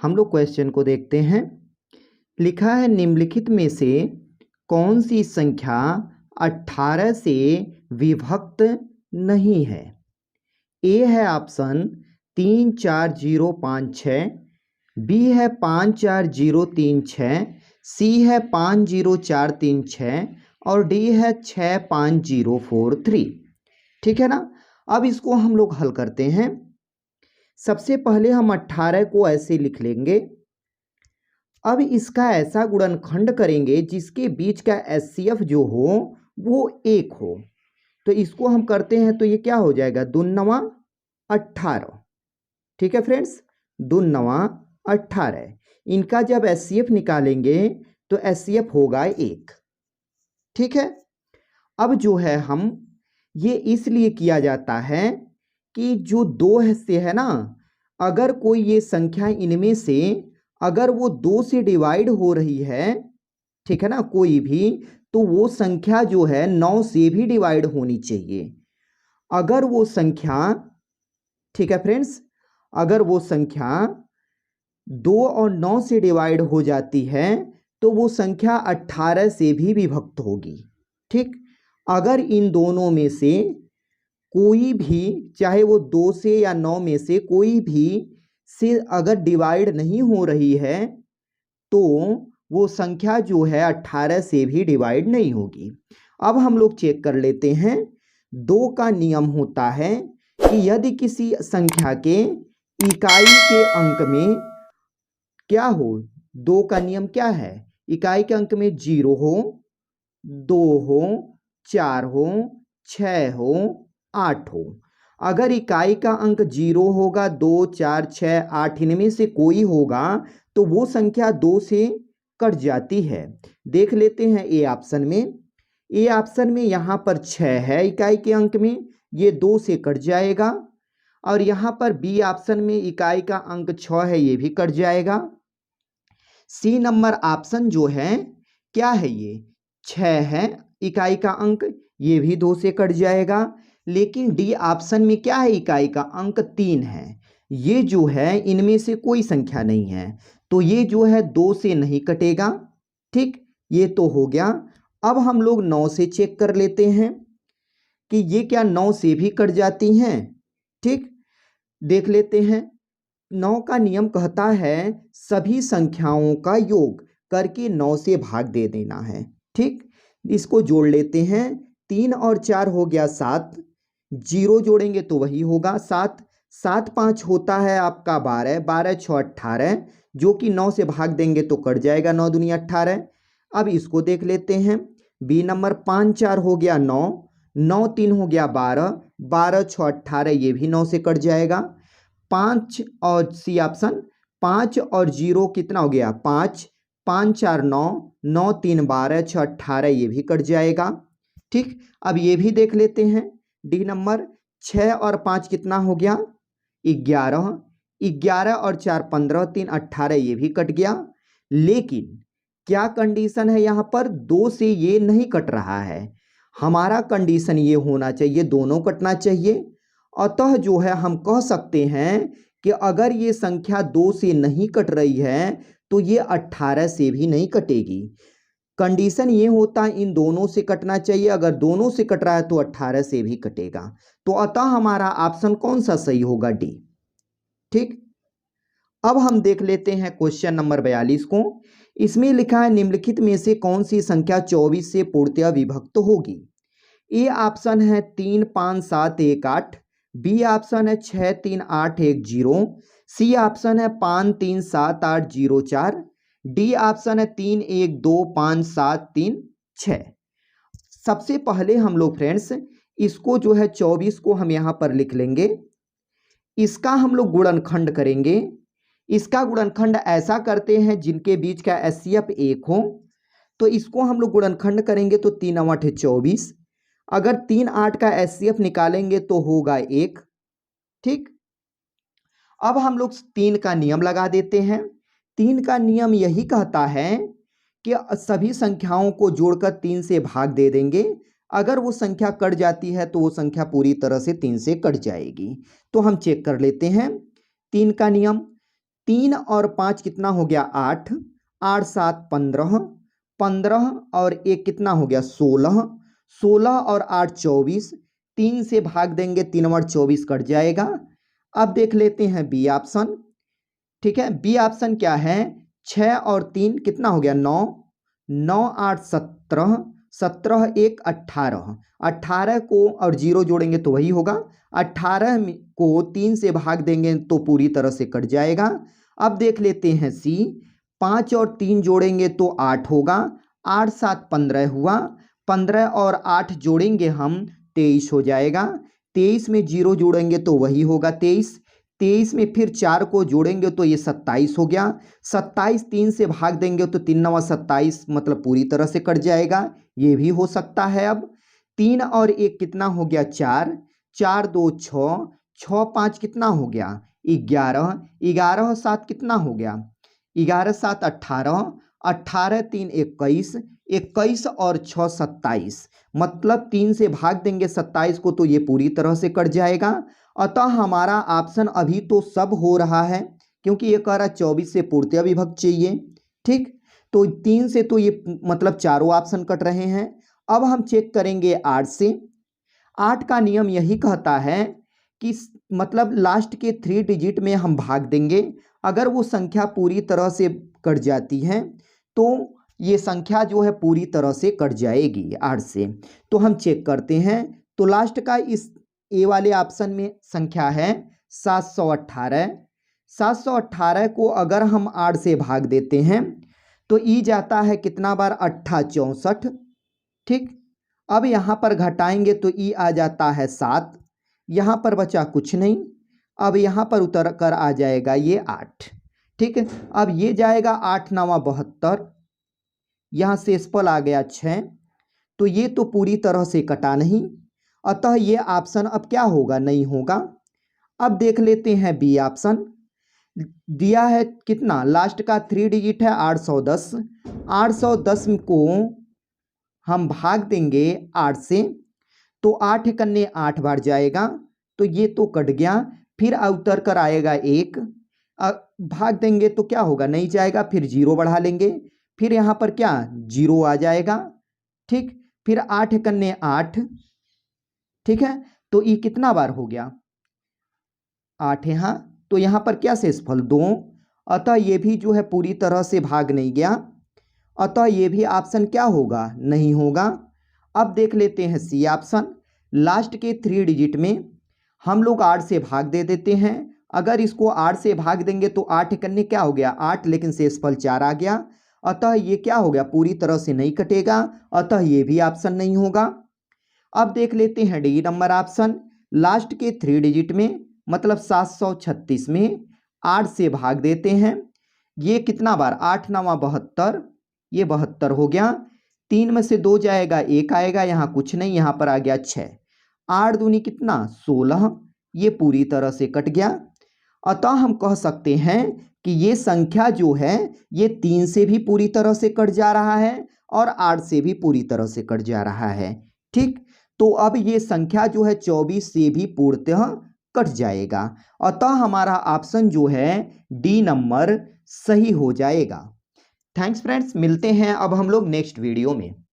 हम लोग क्वेश्चन को देखते हैं। लिखा है निम्नलिखित में से कौन सी संख्या 18 से विभक्त नहीं है। ए है ऑप्शन 34056, बी है 54036, सी है 50436 और डी है 65043। ठीक है ना। अब इसको हम लोग हल करते हैं। सबसे पहले हम 18 को ऐसे लिख लेंगे। अब इसका ऐसा गुणनखंड करेंगे जिसके बीच का एचसीएफ जो हो वो 1 हो। तो इसको हम करते हैं तो ये क्या हो जाएगा, 2 9 18। ठीक है फ्रेंड्स, 2 9 18। इनका जब एचसीएफ निकालेंगे तो एचसीएफ होगा 1। ठीक है। अब जो है हम ये इसलिए किया जाता है कि जो 2 से है ना, अगर कोई ये संख्या इनमें से अगर वो 2 से डिवाइड हो रही है, ठीक है ना, कोई भी, तो वो संख्या जो है 9 से भी डिवाइड होनी चाहिए। अगर वो संख्या, ठीक है फ्रेंड्स, अगर वो संख्या 2 और 9 से डिवाइड हो जाती है तो वो संख्या 18 से भी विभक्त होगी। ठीक। अगर इन दोनों में से कोई भी, चाहे वो 2 से या 9 में से कोई भी से अगर डिवाइड नहीं हो रही है तो वो संख्या जो है 18 से भी डिवाइड नहीं होगी। अब हम लोग चेक कर लेते हैं। 2 का नियम होता है कि यदि किसी संख्या के इकाई के अंक में क्या हो, 2 का नियम क्या है, इकाई के अंक में 0 हो, 2 हो, 4 हो, 6 हो, 8 हो। अगर इकाई का अंक 0 होगा, 2 4 6 8 इनमें से कोई होगा तो वो संख्या 2 से कट जाती है। देख लेते हैं ए ऑप्शन में। ए ऑप्शन में यहाँ पर 6 है इकाई के अंक में, ये 2 से कट जाएगा। और यहाँ पर बी ऑप्शन में इकाई का अंक 6 है, ये भी कट जाएगा। सी नंबर ऑप्शन जो है क्या है, ये 6 है इकाई का अंक, ये भी 2 से कट जाएगा। लेकिन डी ऑप्शन में क्या है, इकाई का अंक 3 है, ये जो है इनमें से कोई संख्या नहीं है, तो ये जो है 2 से नहीं कटेगा। ठीक, ये तो हो गया। अब हम लोग 9 से चेक कर लेते हैं कि ये क्या 9 से भी कट जाती हैं। ठीक, देख लेते हैं। 9 का नियम कहता है सभी संख्याओं का योग करके 9 से भाग दे देना है। ठीक, इसको जोड़ लेते हैं। 3 और 4 हो गया 7, 0 जोड़ेंगे तो वही होगा 7। 7 5 होता है आपका 12, 12 6 18, जो कि 9 से भाग देंगे तो कट जाएगा, 9 दूनी 18। अब इसको देख लेते हैं। बी नंबर 5 4 हो गया 9, 9 3 हो गया 12, 12 6 18, ये भी 9 से कट जाएगा। 5 और सी ऑप्शन, 5 और 0 कितना हो गया 5, 5 4 9, 9 3 12, 6 18, ये भी कट जाएगा। ठीक, अब ये भी देख लेते हैं। डी नंबर 6 और 5 कितना हो गया 11, 11 और 4 15, 3 18, ये भी कट गया। लेकिन क्या कंडीशन है यहाँ पर, 2 से ये नहीं कट रहा है। हमारा कंडीशन ये होना चाहिए दोनों कटना चाहिए। अतः जो है हम कह सकते हैं कि अगर ये संख्या 2 से नहीं कट रही है तो ये 18 से भी नहीं कटेगी। कंडीशन ये होता है इन दोनों से कटना चाहिए, अगर दोनों से कट रहा है तो 18 से भी कटेगा। तो अतः हमारा ऑप्शन कौन सा सही होगा, डी। ठीक, अब हम देख लेते हैं क्वेश्चन नंबर 42 को। इसमें लिखा है निम्नलिखित में से कौन सी संख्या 24 से पूर्णतया विभक्त होगी। ए ऑप्शन है 3 5 7 1 8, बी ऑप्शन है 6 3 8 1 0, सी ऑप्शन है 5 3 7 8 0 4, डी ऑप्शन है 3 1 2 5 7 3 6। सबसे पहले हम लोग फ्रेंड्स इसको जो है 24 को हम यहाँ पर लिख लेंगे। इसका हम लोग गुणनखंड करेंगे। इसका गुणनखंड ऐसा करते हैं जिनके बीच का एचसीएफ 1 हो। तो इसको हम लोग गुणनखंड करेंगे तो 3 8 24। अगर 3 8 का एचसीएफ निकालेंगे तो होगा 1। ठीक, अब हम लोग 3 का नियम लगा देते हैं। 3 का नियम यही कहता है कि सभी संख्याओं को जोड़कर 3 से भाग दे देंगे। अगर वो संख्या कट जाती है तो वो संख्या पूरी तरह से 3 से कट जाएगी। तो हम चेक कर लेते हैं 3 का नियम। 3 और 5 कितना हो गया 8, 8 7 15, 15 और 1 कितना हो गया 16, 16 और 8 24, 3 से भाग देंगे 3 और 24 कट जाएगा। अब देख लेते हैं बी ऑप्शन। ठीक है, बी ऑप्शन क्या है, 6 और 3 कितना हो गया 9, 9 8 17, 17 1 18, 18 को और 0 जोड़ेंगे तो वही होगा, 18 को 3 से भाग देंगे तो पूरी तरह से कट जाएगा। अब देख लेते हैं सी, 5 और 3 जोड़ेंगे तो 8 होगा, 8 7 15 हुआ, 15 और 8 जोड़ेंगे हम 23 हो जाएगा, 23 में 0 जोड़ेंगे तो वही होगा 23, 23 में फिर 4 को जोड़ेंगे तो ये 27 हो गया, 27 3 से भाग देंगे तो 3 9 27 मतलब पूरी तरह से कट जाएगा, ये भी हो सकता है। अब 3 और 1 कितना हो गया 4, 4 2 6, 6 5 कितना हो गया 11, 11 7 कितना हो गया 11 7 18, 18 3 21, 21 और 6 27 मतलब 3 से भाग देंगे 27 को तो ये पूरी तरह से कट जाएगा। अतः हमारा ऑप्शन अभी तो सब हो रहा है क्योंकि ये कह रहा 24 से पूर्णतया विभक्त चाहिए। ठीक, तो 3 से तो ये मतलब चारों ऑप्शन कट रहे हैं। अब हम चेक करेंगे 8 से। 8 का नियम यही कहता है कि मतलब लास्ट के 3 डिजिट में हम भाग देंगे, अगर वो संख्या पूरी तरह से कट जाती है तो ये संख्या जो है पूरी तरह से कट जाएगी 8 से। तो हम चेक करते हैं, तो लास्ट का इस ए वाले ऑप्शन में संख्या है 718, 718 को अगर हम 8 से भाग देते हैं तो ई जाता है कितना बार 8 64। ठीक, अब यहाँ पर घटाएंगे तो ई आ जाता है 7, यहाँ पर बचा कुछ नहीं, अब यहाँ पर उतर कर आ जाएगा ये 8। ठीक है, अब ये जाएगा 8 9 72, यहाँ शेषफल आ गया 6, तो ये तो पूरी तरह से कटा नहीं, अतः ये ऑप्शन अब क्या होगा, नहीं होगा। अब देख लेते हैं बी ऑप्शन, दिया है कितना, लास्ट का 3 डिजिट है 810, 810 को हम भाग देंगे 8 से तो 8 कन्ने 8 बार जाएगा तो ये तो कट गया, फिर उतर कर आएगा 1, भाग देंगे तो क्या होगा, नहीं जाएगा, फिर 0 बढ़ा लेंगे, फिर यहाँ पर क्या 0 आ जाएगा। ठीक, फिर 8 कन्ने 8, ठीक है, तो ई कितना बार हो गया 8 यहाँ, तो यहाँ पर क्या शेषफल 2, अतः ये भी जो है पूरी तरह से भाग नहीं गया, अतः ये भी ऑप्शन क्या होगा, नहीं होगा। अब देख लेते हैं सी ऑप्शन, लास्ट के 3 डिजिट में हम लोग 8 से भाग दे देते हैं, अगर इसको 8 से भाग देंगे तो 8 कन्ने क्या हो गया 8, लेकिन शेषफल 4 आ गया, अतः ये क्या हो गया, पूरी तरह से नहीं कटेगा, अतः ये भी ऑप्शन नहीं होगा। अब देख लेते हैं डी नंबर ऑप्शन, लास्ट के 3 डिजिट में मतलब 736 में 8 से भाग देते हैं, ये कितना बार 8 9 72, ये 72 हो गया, 3 में से 2 जाएगा 1 आएगा, यहाँ कुछ नहीं, यहाँ पर आ गया 6, 8 दूनी कितना 16, ये पूरी तरह से कट गया। अतः हम कह सकते हैं कि ये संख्या जो है ये 3 से भी पूरी तरह से कट जा रहा है और 8 से भी पूरी तरह से कट जा रहा है। ठीक, तो अब ये संख्या जो है 24 से भी पूर्णतः कट जाएगा, अतः हमारा ऑप्शन जो है डी नंबर सही हो जाएगा। थैंक्स फ्रेंड्स, मिलते हैं अब हम लोग नेक्स्ट वीडियो में।